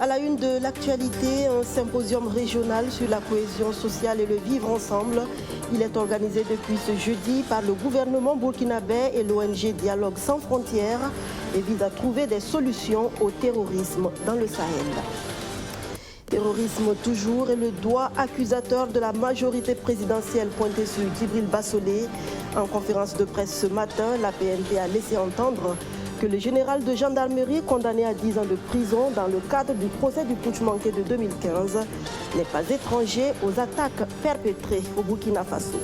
À la une de l'actualité, un symposium régional sur la cohésion sociale et le vivre ensemble. Il est organisé depuis ce jeudi par le gouvernement burkinabé et l'ONG Dialogue sans frontières et vise à trouver des solutions au terrorisme dans le Sahel. Terrorisme toujours et le doigt accusateur de la majorité présidentielle pointé sur Djibril Bassolé. En conférence de presse ce matin, la PNP a laissé entendre que le général de gendarmerie condamné à 10 ans de prison dans le cadre du procès du putsch manqué de 2015 n'est pas étranger aux attaques perpétrées au Burkina Faso.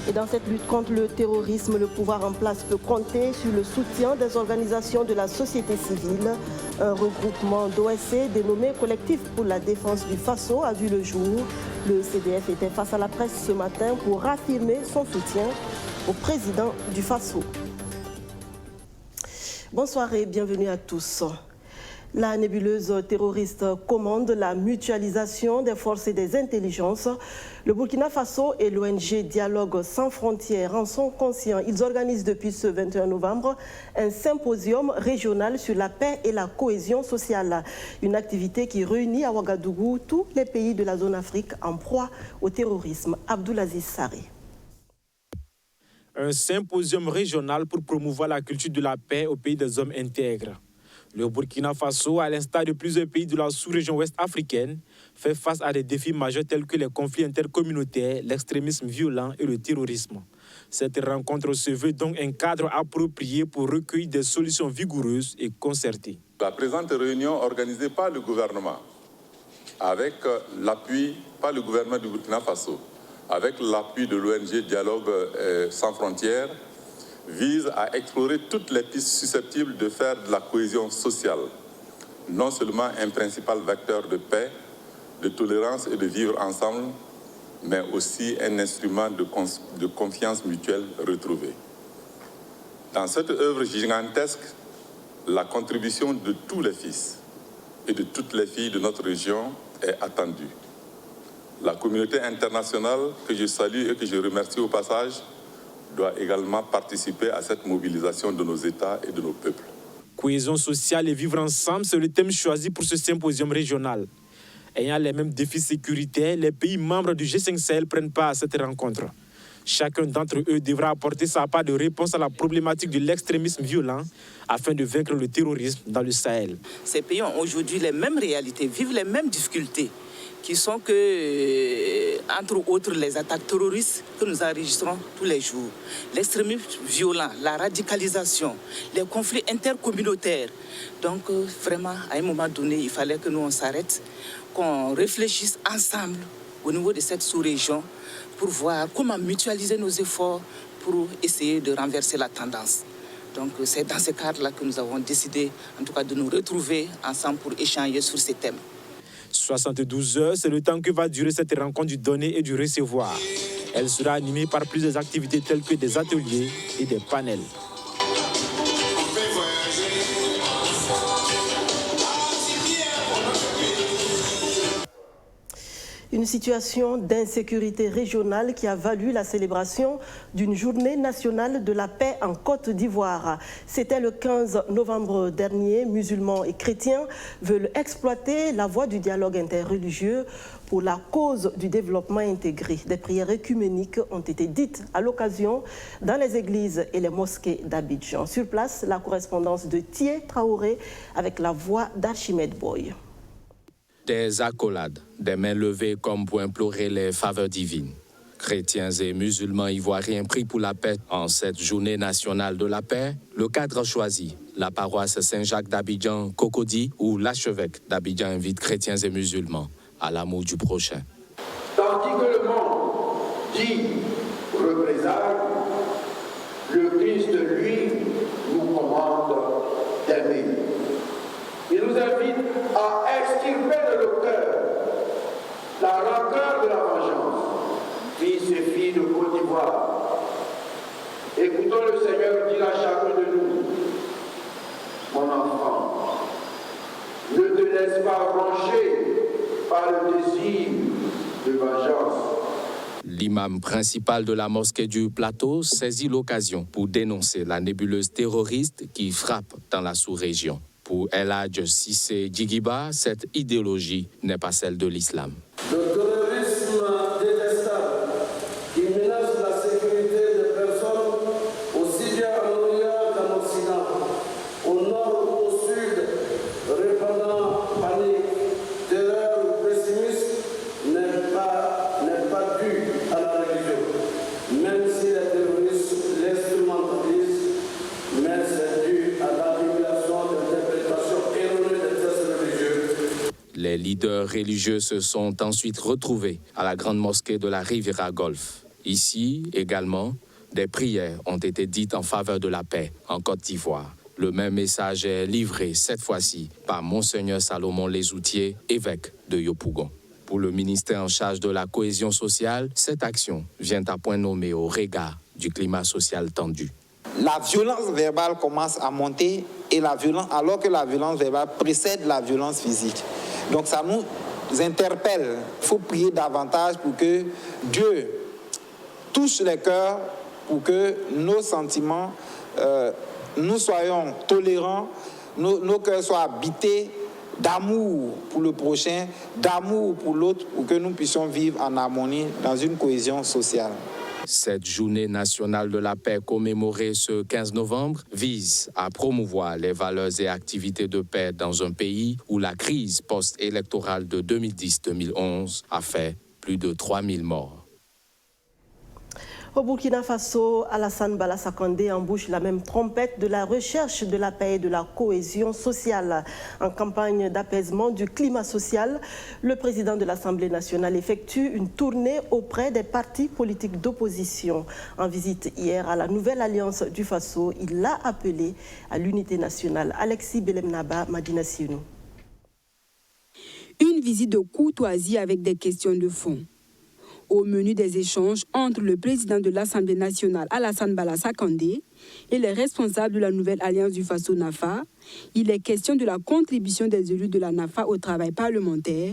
Et dans cette lutte contre le terrorisme, le pouvoir en place peut compter sur le soutien des organisations de la société civile. Un regroupement d'OSC dénommé Collectif pour la défense du Faso a vu le jour. Le CDF était face à la presse ce matin pour affirmer son soutien au président du Faso. Bonsoir et bienvenue à tous. La nébuleuse terroriste commande la mutualisation des forces et des intelligences. Le Burkina Faso et l'ONG Dialogue sans frontières en sont conscients. Ils organisent depuis ce 21 novembre un symposium régional sur la paix et la cohésion sociale. Une activité qui réunit à Ouagadougou tous les pays de la zone Afrique en proie au terrorisme. Abdoulaziz Sarré. Un symposium régional pour promouvoir la culture de la paix au pays des hommes intègres. Le Burkina Faso, à l'instar de plusieurs pays de la sous-région ouest africaine, fait face à des défis majeurs tels que les conflits intercommunautaires, l'extrémisme violent et le terrorisme. Cette rencontre se veut donc un cadre approprié pour recueillir des solutions vigoureuses et concertées. La présente réunion organisée par le gouvernement, avec l'appui par le gouvernement du Burkina Faso, avec l'appui de l'ONG Dialogue sans frontières, vise à explorer toutes les pistes susceptibles de faire de la cohésion sociale, non seulement un principal vecteur de paix, de tolérance et de vivre ensemble, mais aussi un instrument de confiance mutuelle retrouvée. Dans cette œuvre gigantesque, la contribution de tous les fils et de toutes les filles de notre région est attendue. La communauté internationale, que je salue et que je remercie au passage, doit également participer à cette mobilisation de nos États et de nos peuples. Cohésion sociale et vivre ensemble, c'est le thème choisi pour ce symposium régional. Ayant les mêmes défis sécuritaires, les pays membres du G5 Sahel prennent part à cette rencontre. Chacun d'entre eux devra apporter sa part de réponse à la problématique de l'extrémisme violent afin de vaincre le terrorisme dans le Sahel. Ces pays ont aujourd'hui les mêmes réalités, vivent les mêmes difficultés, qui sont que, entre autres, les attaques terroristes que nous enregistrons tous les jours, l'extrémisme violent, la radicalisation, les conflits intercommunautaires. Donc, vraiment, à un moment donné, il fallait que nous, on s'arrête, qu'on réfléchisse ensemble au niveau de cette sous-région pour voir comment mutualiser nos efforts pour essayer de renverser la tendance. Donc, c'est dans ce cadre-là que nous avons décidé, en tout cas, de nous retrouver ensemble pour échanger sur ces thèmes. 72 heures, c'est le temps que va durer cette rencontre du donner et du recevoir. Elle sera animée par plusieurs activités telles que des ateliers et des panels. Une situation d'insécurité régionale qui a valu la célébration d'une journée nationale de la paix en Côte d'Ivoire. C'était le 15 novembre dernier. Musulmans et chrétiens veulent exploiter la voie du dialogue interreligieux pour la cause du développement intégré. Des prières œcuméniques ont été dites à l'occasion dans les églises et les mosquées d'Abidjan. Sur place, la correspondance de Thié Traoré avec la voix d'Archimède Boy. Des accolades, des mains levées comme pour implorer les faveurs divines. Chrétiens et musulmans ivoiriens prient pour la paix en cette journée nationale de la paix. Le cadre choisi, la paroisse Saint-Jacques d'Abidjan, Cocody, où l'archevêque d'Abidjan invite chrétiens et musulmans à l'amour du prochain. Tandis que le monde dit représailles, le Christ, lui, nous commande d'aimer. Il nous invite à extirper de nos cœurs la rancœur de la vengeance. Fils et filles de Côte d'Ivoire, écoutons le Seigneur dire à chacun de nous: mon enfant, ne te laisse pas ronger par le désir de vengeance. L'imam principal de la mosquée du Plateau saisit l'occasion pour dénoncer la nébuleuse terroriste qui frappe dans la sous-région. Pour El Hadj Cissé Djigiba, cette idéologie n'est pas celle de l'islam. Le terrorisme détestable qui menace la sécurité des personnes, aussi bien en Orient qu'en Occident, au nord ou au sud, répandant panique, terreur ou pessimisme, n'est pas dû à la religion, même si les terroristes l'instrumentalisent, mais c'est dû à l'accumulation d'interprétations erronées des textes religieux. Les leaders religieux se sont ensuite retrouvés à la grande mosquée de la Riviera Golf. Ici, également, des prières ont été dites en faveur de la paix en Côte d'Ivoire. Le même message est livré cette fois-ci par Monseigneur Salomon Lesoutier, évêque de Yopougon. Pour le ministère en charge de la cohésion sociale, cette action vient à point nommé au regard du climat social tendu. La violence verbale commence à monter et alors que la violence verbale précède la violence physique. Donc ça nous interpelle. Il faut prier davantage pour que Dieu touche les cœurs, pour que nos sentiments, nous soyons tolérants, nos cœurs soient habités d'amour pour le prochain, d'amour pour l'autre, pour que nous puissions vivre en harmonie dans une cohésion sociale. Cette journée nationale de la paix commémorée ce 15 novembre vise à promouvoir les valeurs et activités de paix dans un pays où la crise post-électorale de 2010-2011 a fait plus de 3000 morts. Au Burkina Faso, Alassane Balaza Condé embouche la même trompette de la recherche de la paix et de la cohésion sociale. En campagne d'apaisement du climat social, le président de l'Assemblée nationale effectue une tournée auprès des partis politiques d'opposition. En visite hier à la nouvelle alliance du Faso, il l'a appelé à l'unité nationale. Alexis Belemnaba, Madina Siounou. Une visite de courtoisie avec des questions de fond. Au menu des échanges entre le président de l'Assemblée nationale, Alassane Balaza Condé, et les responsables de la nouvelle alliance du Faso NAFA, il est question de la contribution des élus de la NAFA au travail parlementaire,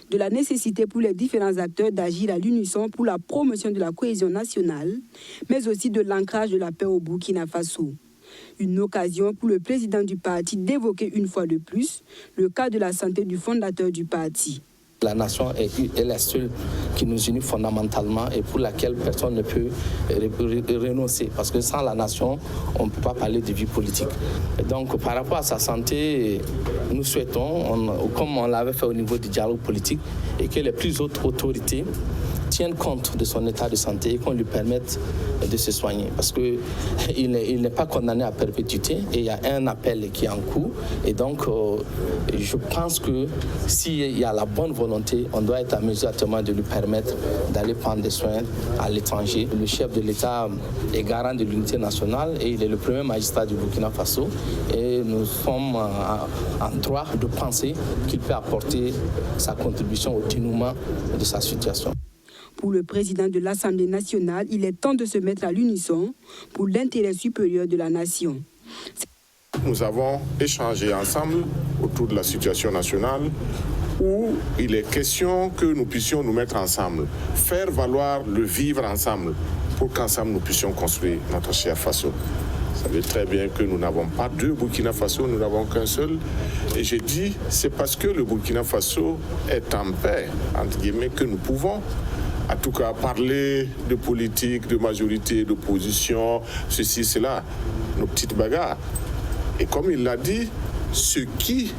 de la nécessité pour les différents acteurs d'agir à l'unisson pour la promotion de la cohésion nationale, mais aussi de l'ancrage de la paix au Burkina Faso. Une occasion pour le président du parti d'évoquer une fois de plus le cas de la santé du fondateur du parti. La nation est la seule qui nous unit fondamentalement et pour laquelle personne ne peut renoncer. Parce que sans la nation, on ne peut pas parler de vie politique. Et donc par rapport à sa santé, nous souhaitons, comme on l'avait fait au niveau du dialogue politique, et que les plus hautes autorités tiennent compte de son état de santé et qu'on lui permette de se soigner. Parce qu'il n'est pas condamné à perpétuité et il y a un appel qui est en cours. Et donc, je pense que s'il y a la bonne volonté, on doit être à mesure de lui permettre d'aller prendre des soins à l'étranger. Le chef de l'État est garant de l'unité nationale et il est le premier magistrat du Burkina Faso. Et nous sommes en droit de penser qu'il peut apporter sa contribution au dénouement de sa situation. Pour le président de l'Assemblée nationale, il est temps de se mettre à l'unisson pour l'intérêt supérieur de la nation. Nous avons échangé ensemble autour de la situation nationale où il est question que nous puissions nous mettre ensemble, faire valoir le vivre ensemble pour qu'ensemble nous puissions construire notre cher Faso. Vous savez très bien que nous n'avons pas deux Burkina Faso, nous n'avons qu'un seul. Et j'ai dit, c'est parce que le Burkina Faso est en paix, entre guillemets, que nous pouvons en tout cas parler de politique, de majorité, d'opposition, ceci, cela, nos petites bagarres. Et comme il l'a dit, ce qui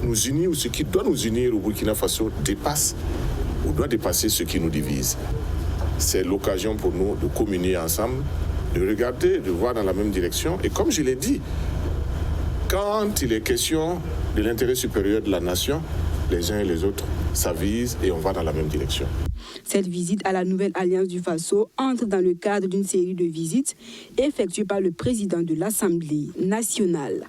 nous unit ou ce qui doit nous unir au Burkina Faso dépasse ou doit dépasser ce qui nous divise. C'est l'occasion pour nous de communier ensemble, de regarder, de voir dans la même direction. Et comme je l'ai dit, quand il est question de l'intérêt supérieur de la nation, les uns et les autres s'avisent et on va dans la même direction. Cette visite à la nouvelle alliance du Faso entre dans le cadre d'une série de visites effectuées par le président de l'Assemblée nationale.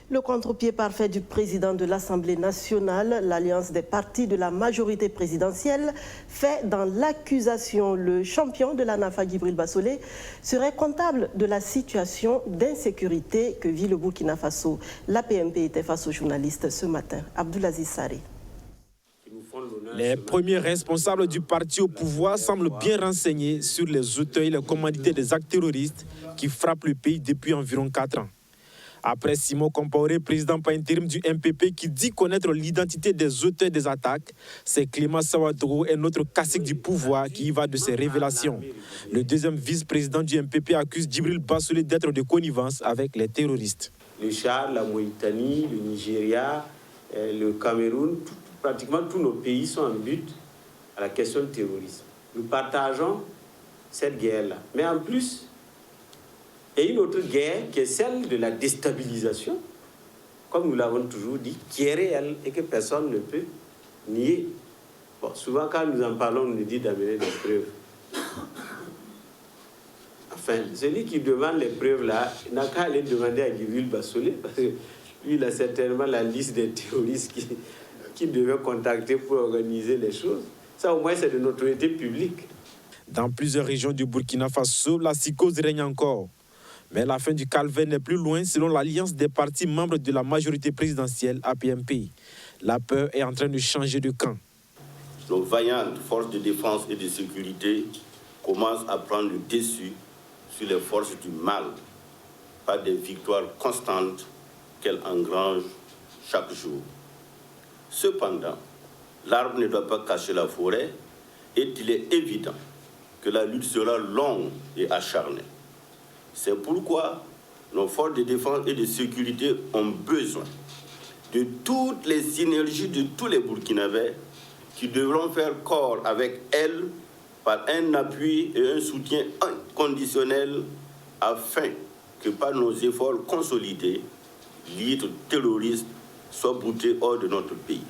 Le contre-pied parfait du président de l'Assemblée nationale, l'alliance des partis de la majorité présidentielle, fait dans l'accusation. Le champion de la NAFA, Djibril Bassolé, serait comptable de la situation d'insécurité que vit le Burkina Faso. La PMP était face aux journalistes ce matin. Abdoulaziz Saré. Les premiers responsables du parti au pouvoir semblent bien renseignés sur les auteurs et les commandités des actes terroristes qui frappent le pays depuis environ 4 ans. Après Simon Compaoré, président par intérim du MPP, qui dit connaître l'identité des auteurs des attaques, c'est Clément Sawadoro, un autre cacique du pouvoir, qui y va de ses révélations. Le deuxième vice-président du MPP accuse Djibril Bassolé d'être de connivence avec les terroristes. Le Tchad, la Mauritanie, le Nigeria, le Cameroun, pratiquement tous nos pays sont en but à la question du terrorisme. Nous partageons cette guerre-là. Mais en plus, il y a une autre guerre qui est celle de la déstabilisation, comme nous l'avons toujours dit, qui est réelle et que personne ne peut nier. Bon, souvent, quand nous en parlons, on nous dit d'amener des preuves. Enfin, celui qui demande les preuves là, n'a qu'à aller demander à Djibril Bassolé, parce que lui, il a certainement la liste des terroristes qui devaient contacter pour organiser les choses. Ça, au moins, c'est de notoriété publique. Dans plusieurs régions du Burkina Faso, la psychose règne encore. Mais la fin du calvaire n'est plus loin selon l'alliance des partis membres de la majorité présidentielle APMP. La peur est en train de changer de camp. Nos vaillantes forces de défense et de sécurité commencent à prendre le dessus sur les forces du mal par des victoires constantes qu'elles engrangent chaque jour. Cependant, l'arbre ne doit pas cacher la forêt et il est évident que la lutte sera longue et acharnée. C'est pourquoi nos forces de défense et de sécurité ont besoin de toutes les synergies de tous les Burkinabés qui devront faire corps avec elles par un appui et un soutien inconditionnel afin que par nos efforts consolidés, l'hydre terroriste soit bouté hors de notre pays.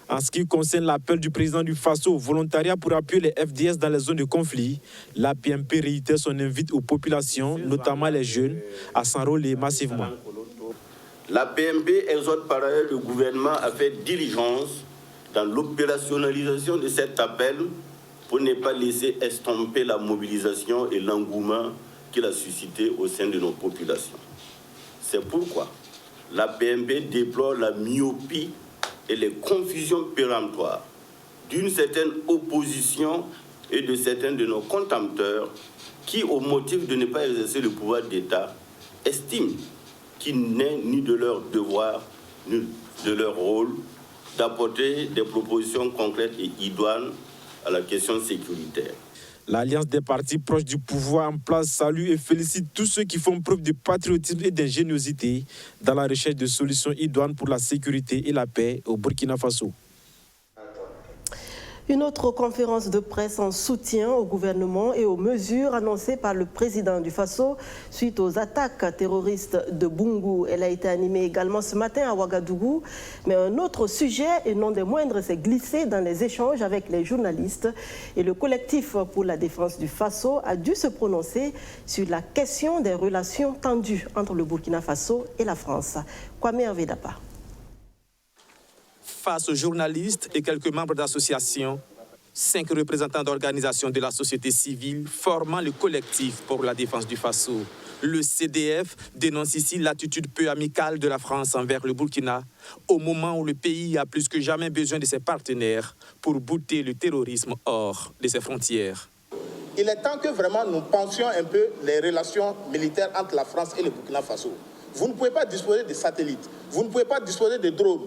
En ce qui concerne l'appel du président du Faso au volontariat pour appuyer les FDS dans les zones de conflit, l'APMP réitère son invite aux populations, notamment les jeunes, à s'enrôler massivement. L'APMP exhorte par ailleurs le gouvernement à faire diligence dans l'opérationnalisation de cet appel pour ne pas laisser estomper la mobilisation et l'engouement qu'il a suscité au sein de nos populations. C'est pourquoi l'APMP déplore la myopie et les confusions péremptoires d'une certaine opposition et de certains de nos contempteurs qui, au motif de ne pas exercer le pouvoir d'État, estiment qu'il n'est ni de leur devoir ni de leur rôle d'apporter des propositions concrètes et idoines à la question sécuritaire. L'alliance des partis proches du pouvoir en place salue et félicite tous ceux qui font preuve de patriotisme et d'ingéniosité dans la recherche de solutions idoines pour la sécurité et la paix au Burkina Faso. Une autre conférence de presse en soutien au gouvernement et aux mesures annoncées par le président du Faso suite aux attaques terroristes de Bungu. Elle a été animée également ce matin à Ouagadougou. Mais un autre sujet, et non des moindres, s'est glissé dans les échanges avec les journalistes. Et le collectif pour la défense du Faso a dû se prononcer sur la question des relations tendues entre le Burkina Faso et la France. Kwame Hervé-Dapa. Face aux journalistes et quelques membres d'associations, 5 représentants d'organisations de la société civile formant le collectif pour la défense du Faso. Le CDF dénonce ici l'attitude peu amicale de la France envers le Burkina, au moment où le pays a plus que jamais besoin de ses partenaires pour bouter le terrorisme hors de ses frontières. Il est temps que vraiment nous pensions un peu les relations militaires entre la France et le Burkina Faso. Vous ne pouvez pas disposer de satellites, vous ne pouvez pas disposer de drones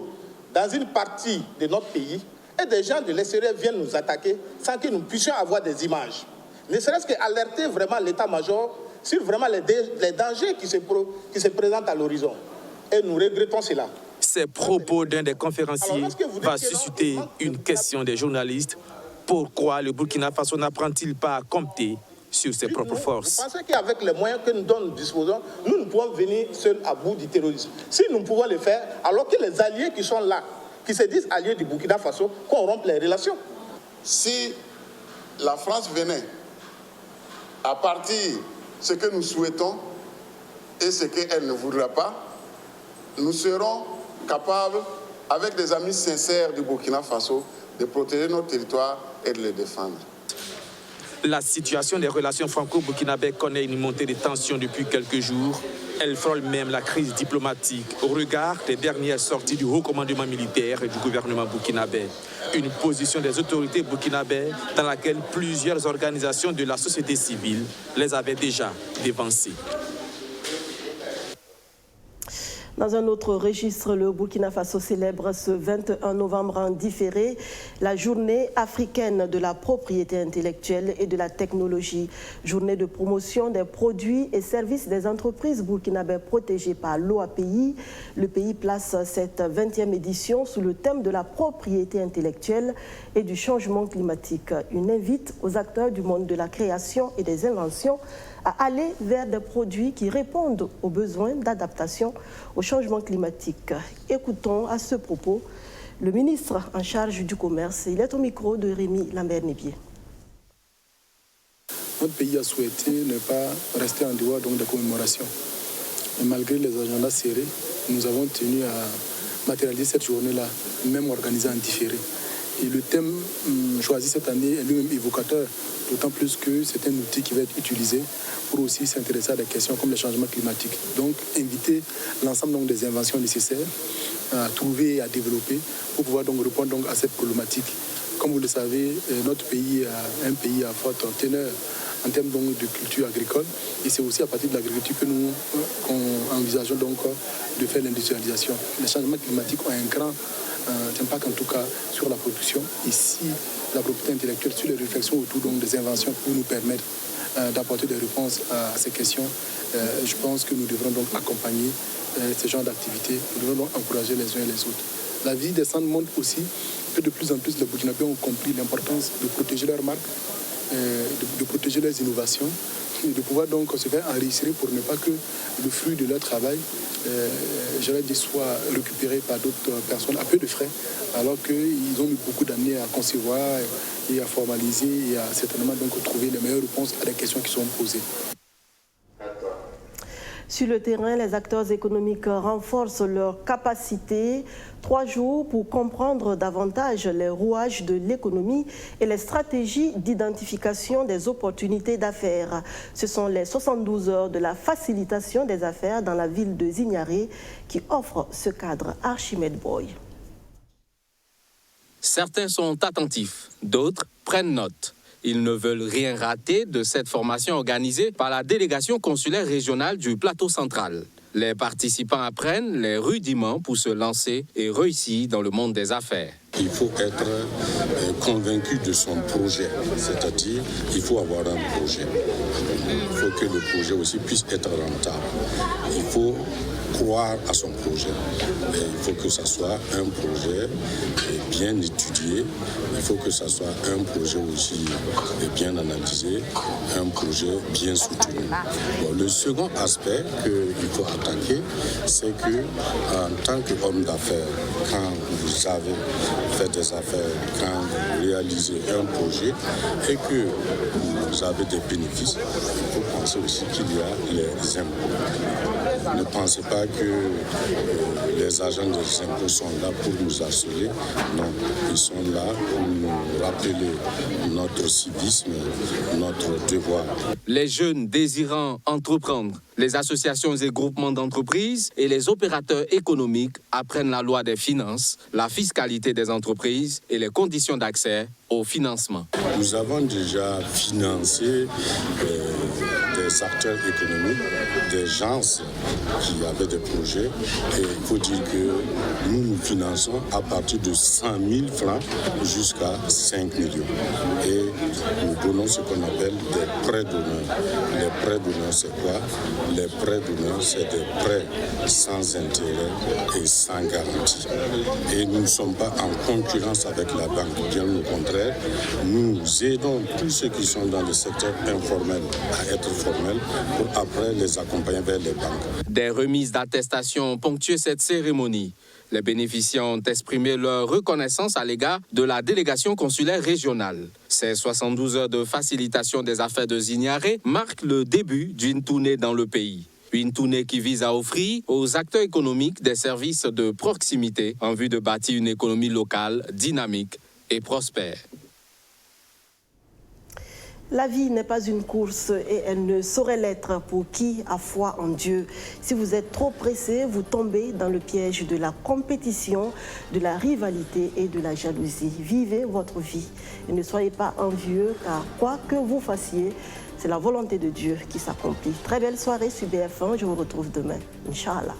dans une partie de notre pays et des gens de l'extérieur viennent nous attaquer sans que nous puissions avoir des images. Ne serait-ce qu'alerter vraiment l'état-major sur vraiment les dangers qui se présentent à l'horizon. Et nous regrettons cela. Ces propos d'un des conférenciers va susciter une question des journalistes. Pourquoi le Burkina Faso n'apprend-il pas à compter sur ses propres forces? Vous pensez qu'avec les moyens que nous disposons, nous pouvons venir seuls à bout du terrorisme. Si nous pouvons le faire, alors que les alliés qui sont là, qui se disent alliés du Burkina Faso, qu'on rompe les relations. Si la France venait à partir ce que nous souhaitons et ce qu'elle ne voudra pas, nous serons capables, avec des amis sincères du Burkina Faso, de protéger notre territoire et de le défendre. La situation des relations franco-burkinabées connaît une montée de tensions depuis quelques jours. Elle frôle même la crise diplomatique au regard des dernières sorties du haut commandement militaire et du gouvernement burkinabé. Une position des autorités burkinabées dans laquelle plusieurs organisations de la société civile les avaient déjà dévancées. Dans un autre registre, le Burkina Faso célèbre ce 21 novembre en différé la journée africaine de la propriété intellectuelle et de la technologie. Journée de promotion des produits et services des entreprises burkinabées protégées par l'OAPI. Le pays place cette 20e édition sous le thème de la propriété intellectuelle et du changement climatique. Une invite aux acteurs du monde de la création et des inventions à aller vers des produits qui répondent aux besoins d'adaptation au changement climatique. Écoutons à ce propos le ministre en charge du commerce. Il est au micro de Rémi Lambert-Nébier. Notre pays a souhaité ne pas rester en dehors des commémorations. Et malgré les agendas serrés, nous avons tenu à matérialiser cette journée-là, même organisée en différé. Et le thème choisi cette année est lui-même évocateur, d'autant plus que c'est un outil qui va être utilisé pour aussi s'intéresser à des questions comme le changement climatique. Donc, inviter l'ensemble des inventions nécessaires à trouver et à développer pour pouvoir répondre à cette problématique. Comme vous le savez, notre pays est un pays à forte teneur en termes de culture agricole. Et c'est aussi à partir de l'agriculture que nous envisageons de faire l'industrialisation. Les changements climatiques ont un grand impact en tout cas sur la production. Ici, la propriété intellectuelle, sur les réflexions autour des inventions pour nous permettre d'apporter des réponses à ces questions, je pense que nous devrons accompagner ce genre d'activités. Nous devrons encourager les uns et les autres. La vie des centres montre aussi que de plus en plus les Burkinabés ont compris l'importance de protéger leurs marques, de protéger leurs innovations et de pouvoir se faire enregistrer pour ne pas que le fruit de leur travail soit récupéré par d'autres personnes à peu de frais, alors qu'ils ont mis beaucoup d'années à concevoir et à formaliser et à certainement trouver les meilleures réponses à des questions qui sont posées. Sur le terrain, les acteurs économiques renforcent leurs capacités. 3 jours pour comprendre davantage les rouages de l'économie et les stratégies d'identification des opportunités d'affaires. Ce sont les 72 heures de la facilitation des affaires dans la ville de Zignaré qui offrent ce cadre. Archimède Boy. Certains sont attentifs, d'autres prennent note. Ils ne veulent rien rater de cette formation organisée par la délégation consulaire régionale du Plateau central. Les participants apprennent les rudiments pour se lancer et réussir dans le monde des affaires. Il faut être convaincu de son projet, c'est-à-dire il faut avoir un projet. Il faut que le projet aussi puisse être rentable. Il faut croire à son projet. Et il faut que ça soit un projet bien étudié. Il faut que ça soit un projet aussi bien analysé, un projet bien soutenu. Bon, le second aspect qu'il faut attaquer, c'est que en tant qu'homme d'affaires, quand vous avez fait des affaires, quand vous réalisez un projet et que vous avez des bénéfices, il faut penser aussi qu'il y a les impôts. Ne pensez pas que les agents des impôts sont là pour nous harceler. Non, ils sont là pour nous rappeler notre civisme, notre devoir. Les jeunes désirant entreprendre, les associations et groupements d'entreprises et les opérateurs économiques apprennent la loi des finances, la fiscalité des entreprises et les conditions d'accès au financement. Nous avons déjà financé des acteurs économiques, des gens qui avaient des projets. Et il faut dire que nous finançons à partir de 100 000 francs jusqu'à 5 millions. Et nous donnons ce qu'on appelle des prêts d'honneur. Les prêts d'honneur, c'est quoi? Les prêts d'honneur, c'est des prêts sans intérêt et sans garantie. Et nous ne sommes pas en concurrence avec la banque. Bien au contraire, nous aidons tous ceux qui sont dans le secteur informel à être formels pour après les accompagner vers les banques. Des remises d'attestations ont ponctué cette cérémonie. Les bénéficiaires ont exprimé leur reconnaissance à l'égard de la délégation consulaire régionale. Ces 72 heures de facilitation des affaires de Zignaré marquent le début d'une tournée dans le pays. Une tournée qui vise à offrir aux acteurs économiques des services de proximité en vue de bâtir une économie locale dynamique et prospère. La vie n'est pas une course et elle ne saurait l'être pour qui a foi en Dieu. Si vous êtes trop pressé, vous tombez dans le piège de la compétition, de la rivalité et de la jalousie. Vivez votre vie et ne soyez pas envieux car quoi que vous fassiez, c'est la volonté de Dieu qui s'accomplit. Très belle soirée sur BF1, je vous retrouve demain, Inch'Allah.